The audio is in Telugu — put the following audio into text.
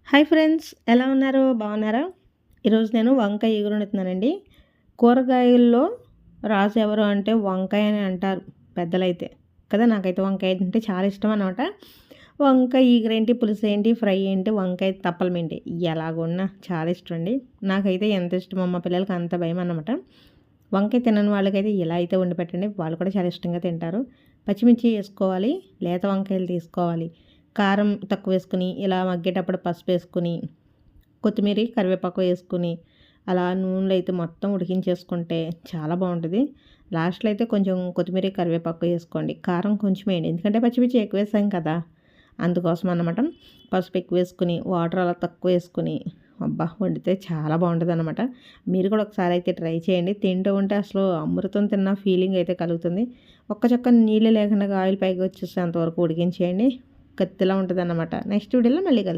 హాయ్ ఫ్రెండ్స్, ఎలా ఉన్నారు? బాగున్నారా? ఈరోజు నేను వంకాయ ఇగురు వండుతున్నానండి. కూరగాయల్లో రాజు ఎవరు అంటే వంకాయ అని అంటారు పెద్దలైతే కదా. నాకైతే వంకాయ అంటే చాలా ఇష్టం అనమాట. వంకాయ ఇగురేంటి, పులుసు ఏంటి, ఫ్రై ఏంటి, వంకాయ తప్పలం ఏంటి, ఎలాగున్నా చాలా ఇష్టం అండి. నాకైతే ఎంత ఇష్టమో మా పిల్లలకి అంత భయం అన్నమాట. వంకాయ తినని వాళ్ళకైతే ఇలా అయితే వండి పెట్టండి, వాళ్ళు కూడా చాలా ఇష్టంగా తింటారు. పచ్చిమిర్చి వేసుకోవాలి, లేత వంకాయలు తీసుకోవాలి, కారం తక్కువ వేసుకుని ఇలా మగ్గేటప్పుడు పసుపు వేసుకుని కొత్తిమీర కరివేపాకు వేసుకుని అలా నూనెలో అయితే మొత్తం ఉడికించేసుకుంటే చాలా బాగుంటుంది. లాస్ట్లో అయితే కొంచెం కొత్తిమీర కరివేపాకు వేసుకోండి, కారం కొంచెం వేయండి, ఎందుకంటే పచ్చిమిర్చి ఎక్కువ వేసాం కదా, అందుకోసం అన్నమాట. పసుపు ఎక్కువ వేసుకుని వాటర్ అలా తక్కువ వేసుకుని అబ్బా వండితే చాలా బాగుంటుంది అనమాట. మీరు కూడా ఒకసారి అయితే ట్రై చేయండి. తింటూ ఉంటే అసలు అమృతం తిన్న ఫీలింగ్ అయితే కలుగుతుంది. ఒక్క చక్క నీళ్ళు లేకుండా ఆయిల్ పైకి వచ్చేసేంతవరకు ఉడికించేయండి. కత్తిలా ఉంటుంది అన్నమాట. నెక్స్ట్ వీడియోలో మళ్ళీ కలుస్తాను.